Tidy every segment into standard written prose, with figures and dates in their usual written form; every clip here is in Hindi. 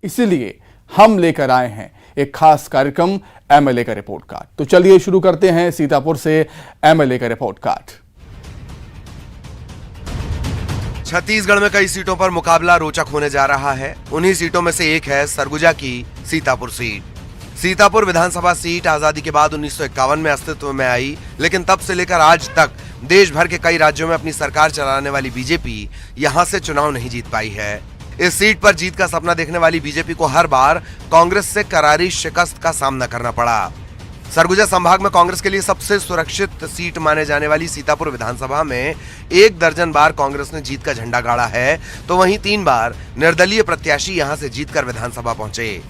इसीलिए हम लेकर आए हैं एक खास कार्यक्रम एमएलए का रिपोर्ट कार्ड। तो चलिए शुरू करते हैं सीतापुर से एमएलए का रिपोर्ट कार्ड। छत्तीसगढ़ में कई सीटों पर मुकाबला रोचक होने जा रहा है। उन्हीं सीटों में से एक है सरगुजा की सीतापुर सीट। सीतापुर विधानसभा सीट आजादी के बाद 1951 में अस्तित्व में आई, लेकिन तब से लेकर आज तक देश भर के कई राज्यों में अपनी सरकार चलाने वाली बीजेपी यहां से चुनाव नहीं जीत पाई है। इस सीट पर जीत का सपना देखने वाली बीजेपी को हर बार कांग्रेस से करारी शिकस्त का सामना करना पड़ा। सरगुजा संभाग में कांग्रेस के लिए सबसे सुरक्षित सीट माने जाने वाली सीतापुर विधानसभा में 1 दर्जन बार कांग्रेस ने जीत का झंडा गाड़ा है, तो वहीं 3 बार निर्दलीय प्रत्याशी यहां से जीतकर विधानसभा पहुंचे।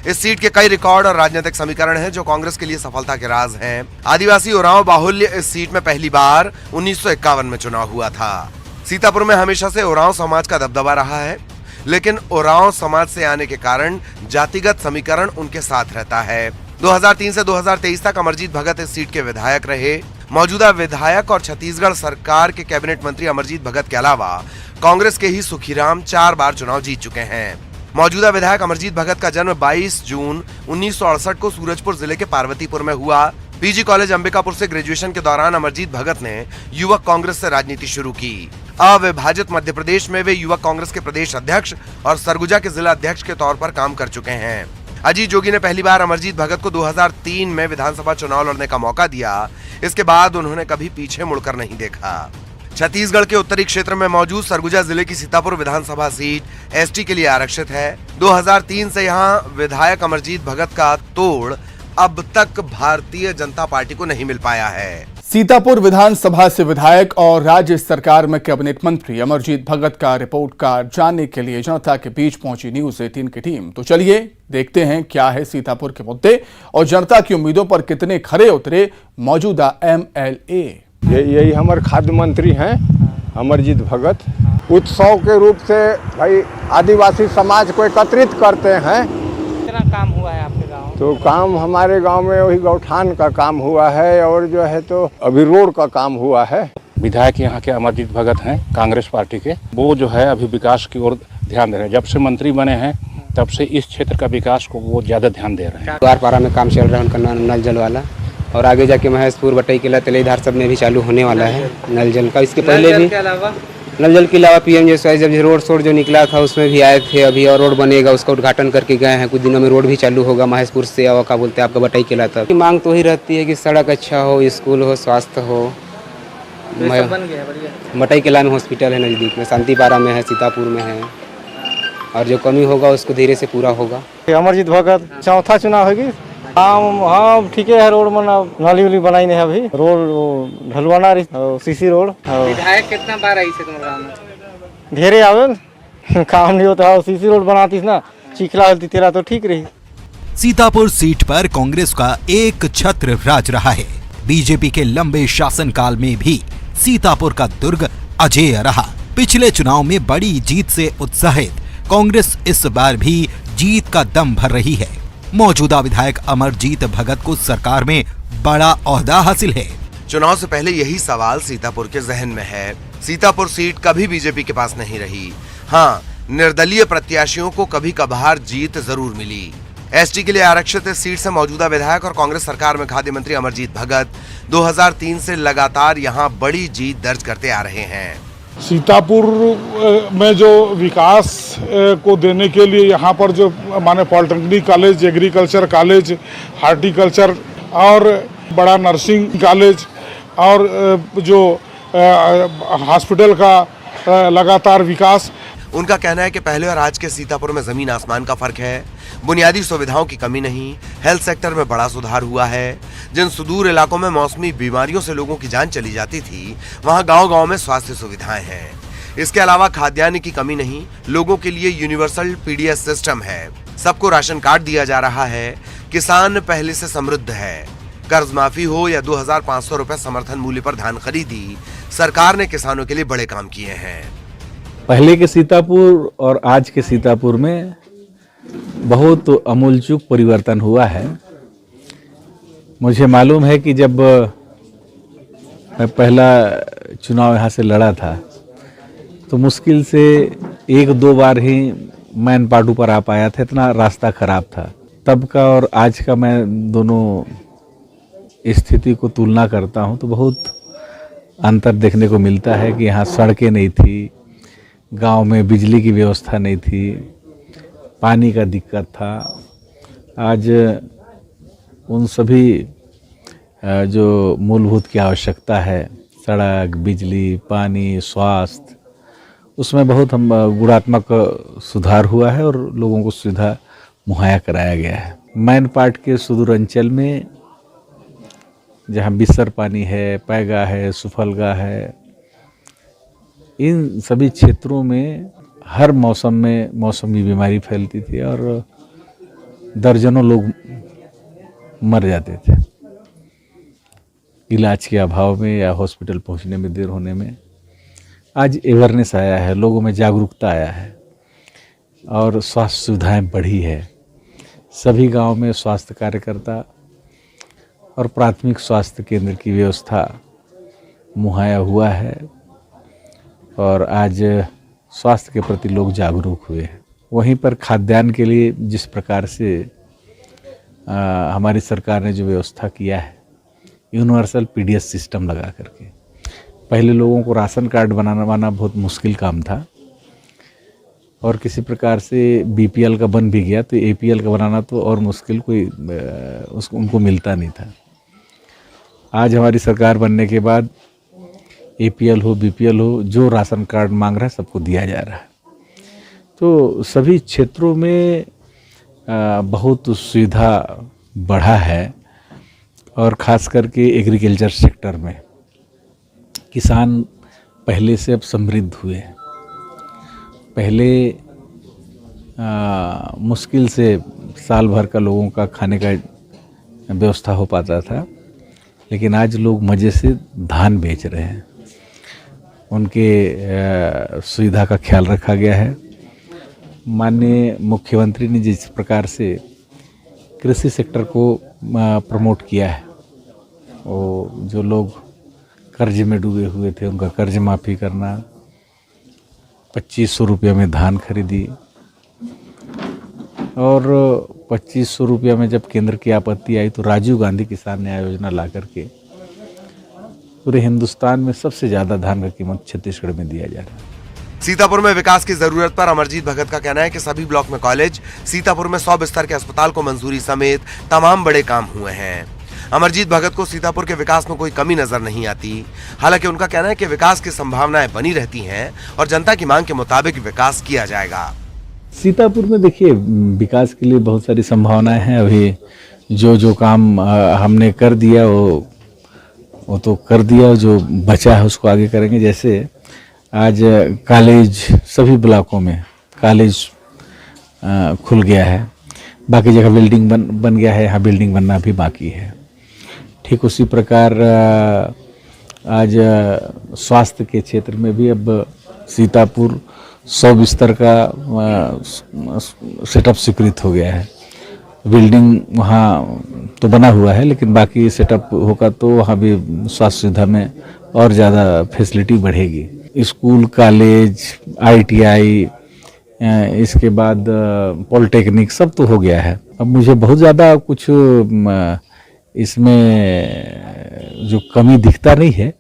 इस सीट के कई रिकॉर्ड और राजनीतिक समीकरण हैं जो कांग्रेस के लिए सफलता के राज हैं। आदिवासी उरांव बाहुल्य इस सीट में पहली बार 1951 में चुनाव हुआ था। सीतापुर में हमेशा से उरांव समाज का दबदबा रहा है, लेकिन उरांव समाज से आने के कारण जातिगत समीकरण उनके साथ रहता है। 2003 से 2023 तक अमरजीत भगत इस सीट के विधायक रहे। मौजूदा विधायक और छत्तीसगढ़ सरकार के कैबिनेट मंत्री अमरजीत भगत के अलावा कांग्रेस के ही सुखीराम 4 बार चुनाव जीत चुके हैं। मौजूदा विधायक अमरजीत भगत का जन्म 22 जून 1968 को सूरजपुर जिले के पार्वतीपुर में हुआ। पीजी कॉलेज अंबिकापुर से ग्रेजुएशन के दौरान अमरजीत भगत ने युवक कांग्रेस से राजनीति शुरू की। अविभाजित मध्य प्रदेश में वे युवक कांग्रेस के प्रदेश अध्यक्ष और सरगुजा के जिला अध्यक्ष के तौर पर काम कर चुके हैं। अजीत जोगी ने पहली बार अमरजीत भगत को 2003 में विधानसभा चुनाव लड़ने का मौका दिया। इसके बाद उन्होंने कभी पीछे मुड़कर नहीं देखा। छत्तीसगढ़ के उत्तरी क्षेत्र में मौजूद सरगुजा जिले की सीतापुर विधानसभा सीट एसटी के लिए आरक्षित है। 2003 से यहाँ विधायक अमरजीत भगत का तोड़ अब तक भारतीय जनता पार्टी को नहीं मिल पाया है। सीतापुर विधानसभा से विधायक और राज्य सरकार में कैबिनेट मंत्री अमरजीत भगत का रिपोर्ट कार्ड जानने के लिए जनता के बीच पहुंची न्यूज़ 18 की टीम। तो चलिए देखते हैं क्या है सीतापुर के मुद्दे और जनता की उम्मीदों पर कितने खरे उतरे मौजूदा एमएलए। यही हमारे खाद्य मंत्री हैं अमरजीत भगत। उत्सव के रूप से भाई आदिवासी समाज को एकत्रित करते हैं। कितना काम हुआ है आपके गांव? तो काम हमारे गांव में वही गौठान का काम हुआ है और जो है तो अभी रोड का काम हुआ है। विधायक यहाँ के अमरजीत भगत हैं कांग्रेस पार्टी के, वो जो है अभी विकास की ओर ध्यान दे रहे हैं। जब से मंत्री बने हैं तब से इस क्षेत्र का विकास को वो ज्यादा ध्यान दे रहे हैं। द्वारपाड़ा में काम चल रहा है उनका नल जल वाला, और आगे जाके महेशपुर बटई किला तेलीधार सब में भी चालू होने वाला है नल जल का। इसके पहले भी नल जल के अलावा पीएमजीएसवाई जब रोड शोड जो निकला था उसमें भी आए थे अभी, और रोड बनेगा उसका उद्घाटन करके गए हैं। कुछ दिनों में रोड भी चालू होगा महेशपुर से और क्या बोलते हैं आपका बटई किला तक। मांग तो ही रहती है कि सड़क अच्छा हो, स्कूल हो, स्वास्थ्य हो। बटई किला में हॉस्पिटल है नज़दीक में, शांतिपारा में है, सीतापुर में है, और जो कमी होगा उसको धीरे से पूरा होगा। अमरजीत भगत चौथा चुनाव होगी। हाँ ठीक है, रोड नाली उली बनाई नहीं है अभी, रोड ढलवाना सीसी रोड। विधायक कितना बार आई से तुम्हारे गांव में? ढेरे आवे काम नहीं होता। सीसी रोड बनाती ना, चिखला होती तेरा तो ठीक रही। सीतापुर सीट पर कांग्रेस का एक छत्र राज रहा है। बीजेपी के लंबे शासनकाल में भी सीतापुर का दुर्ग अजेय रहा। पिछले चुनाव में बड़ी जीत से उत्साहित कांग्रेस इस बार भी जीत का दम भर रही है। मौजूदा विधायक अमरजीत भगत को सरकार में बड़ा ओहदा हासिल है। चुनाव से पहले यही सवाल सीतापुर के जहन में है। सीतापुर सीट कभी बीजेपी के पास नहीं रही। हाँ, निर्दलीय प्रत्याशियों को कभी कभार जीत जरूर मिली। एसटी के लिए आरक्षित इस सीट से मौजूदा विधायक और कांग्रेस सरकार में खाद्य मंत्री अमरजीत भगत 2003 से लगातार यहाँ बड़ी जीत दर्ज करते आ रहे हैं। सीतापुर में जो विकास को देने के लिए यहाँ पर जो माने polytechnic college, agriculture college, horticulture और बड़ा नर्सिंग कॉलेज और जो हॉस्पिटल का लगातार विकास। उनका कहना है कि पहले और आज के सीतापुर में जमीन आसमान का फर्क है। बुनियादी सुविधाओं की कमी नहीं, हेल्थ सेक्टर में बड़ा सुधार हुआ है। जिन सुदूर इलाकों में मौसमी बीमारियों से लोगों की जान चली जाती थी, वहां गांव-गांव में स्वास्थ्य सुविधाएं हैं। इसके अलावा खाद्यान्न की कमी नहीं, लोगों के लिए यूनिवर्सल पीडीएस सिस्टम है। सबको राशन कार्ड दिया जा रहा है। किसान पहले से समृद्ध है। कर्ज माफी हो या 2500 रुपए समर्थन मूल्य पर धान खरीदी, सरकार ने किसानों के लिए बड़े काम किए हैं। पहले के सीतापुर और आज के सीतापुर में बहुत अमूलचूक परिवर्तन हुआ है। मुझे मालूम है कि जब मैं पहला चुनाव यहाँ से लड़ा था तो मुश्किल से 1-2 बार ही मैन पार्ट ऊपर आ पाया था, इतना रास्ता खराब था तब का और आज का। मैं दोनों स्थिति को तुलना करता हूँ तो बहुत अंतर देखने को मिलता है कि यहाँ सड़कें नहीं थी, गांव में बिजली की व्यवस्था नहीं थी, पानी का दिक्कत था। आज उन सभी जो मूलभूत की आवश्यकता है, सड़क, बिजली, पानी, स्वास्थ्य, उसमें बहुत हम गुणात्मक सुधार हुआ है और लोगों को सुविधा मुहैया कराया गया है। मैन पार्ट के सुदूर अंचल में जहाँ बिस्सर पानी है, पैगा है, सुफलगा है, इन सभी क्षेत्रों में हर मौसम में मौसमी बीमारी फैलती थी और दर्जनों लोग मर जाते थे इलाज के अभाव में या हॉस्पिटल पहुंचने में देर होने में। आज अवेयरनेस आया है, लोगों में जागरूकता आया है और स्वास्थ्य सुविधाएं बढ़ी है। सभी गांव में स्वास्थ्य कार्यकर्ता और प्राथमिक स्वास्थ्य केंद्र की व्यवस्था मुहैया हुआ है और आज स्वास्थ्य के प्रति लोग जागरूक हुए हैं। वहीं पर खाद्यान्न के लिए जिस प्रकार से हमारी सरकार ने जो व्यवस्था किया है, यूनिवर्सल पीडीएस सिस्टम लगा करके, पहले लोगों को राशन कार्ड बनाना बहुत मुश्किल काम था और किसी प्रकार से बीपीएल का बन भी गया तो एपीएल का बनाना तो और मुश्किल, कोई उनको मिलता नहीं था। आज हमारी सरकार बनने के बाद एपीएल हो, बीपीएल हो, जो राशन कार्ड मांग रहा है सबको दिया जा रहा है। तो सभी क्षेत्रों में बहुत सुविधा बढ़ा है और ख़ास करके एग्रीकल्चर सेक्टर में किसान पहले से अब समृद्ध हुए हैं। पहले मुश्किल से साल भर का लोगों का खाने का व्यवस्था हो पाता था, लेकिन आज लोग मज़े से धान बेच रहे हैं। उनके सुविधा का ख्याल रखा गया है। माननीय मुख्यमंत्री ने जिस प्रकार से कृषि सेक्टर को प्रमोट किया है, वो जो लोग कर्ज में डूबे हुए थे उनका कर्ज माफ़ी करना, 2500 रुपये में धान खरीदी और 2500 रुपये में जब केंद्र की आपत्ति आई तो राजीव गांधी किसान न्याय योजना ला करके पूरे हिंदुस्तान में सबसे ज़्यादा धान का कीमत छत्तीसगढ़ में दिया जा रहा है। सीतापुर में विकास की जरूरत पर अमरजीत भगत का कहना है कि सभी ब्लॉक में कॉलेज, सीतापुर में 100 बिस्तर के अस्पताल को मंजूरी समेत तमाम बड़े काम हुए हैं। अमरजीत भगत को सीतापुर के विकास में कोई कमी नजर नहीं आती। हालांकि उनका कहना है कि विकास की संभावनाएं बनी रहती हैं और जनता की मांग के मुताबिक विकास किया जाएगा। सीतापुर में देखिए विकास के लिए बहुत सारी संभावनाएं हैं। अभी जो काम हमने कर दिया वो तो कर दिया, जो बचा है उसको आगे करेंगे। जैसे आज कॉलेज, सभी ब्लॉकों में कॉलेज खुल गया है, बाकी जगह बिल्डिंग बन गया है, यहाँ बिल्डिंग बनना भी बाकी है। ठीक उसी प्रकार आज स्वास्थ्य के क्षेत्र में भी अब सीतापुर 100 बिस्तर का सेटअप स्वीकृत हो गया है। बिल्डिंग वहाँ तो बना हुआ है, लेकिन बाकी सेटअप होगा तो वहाँ भी स्वास्थ्य सुविधा में और ज़्यादा फैसिलिटी बढ़ेगी। स्कूल, कॉलेज, आईटीआई, इसके बाद पॉलिटेक्निक सब तो हो गया है। अब मुझे बहुत ज़्यादा कुछ इसमें जो कमी दिखता नहीं है,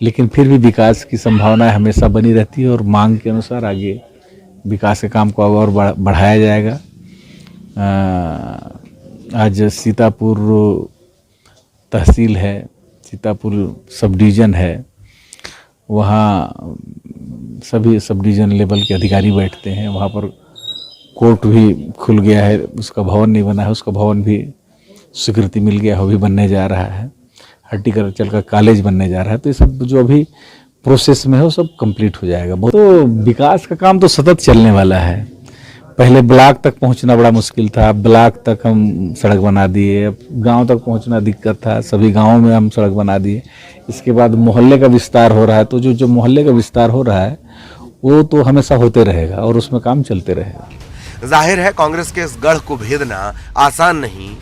लेकिन फिर भी विकास की संभावना हमेशा बनी रहती है और मांग के अनुसार आगे विकास के काम को और बढ़ाया जाएगा। आज सीतापुर तहसील है, सीतापुर सब डिवीज़न है, वहाँ सभी सब डिवीज़न लेवल के अधिकारी बैठते हैं। वहाँ पर कोर्ट भी खुल गया है, उसका भवन नहीं बना है, उसका भवन भी स्वीकृति मिल गया, वो भी बनने जा रहा है। हॉर्टिकल्चर का कॉलेज बनने जा रहा है। तो ये सब जो अभी प्रोसेस में है वो सब कंप्लीट हो जाएगा। तो विकास का काम तो सतत चलने वाला है। पहले ब्लॉक तक पहुंचना बड़ा मुश्किल था, ब्लॉक तक हम सड़क बना दिए। अब गांव तक पहुंचना दिक्कत था, सभी गांवों में हम सड़क बना दिए। इसके बाद मोहल्ले का विस्तार हो रहा है। तो जो मोहल्ले का विस्तार हो रहा है वो तो हमेशा होते रहेगा और उसमें काम चलते रहेगा। जाहिर है कांग्रेस के इस गढ़ को भेदना आसान नहीं।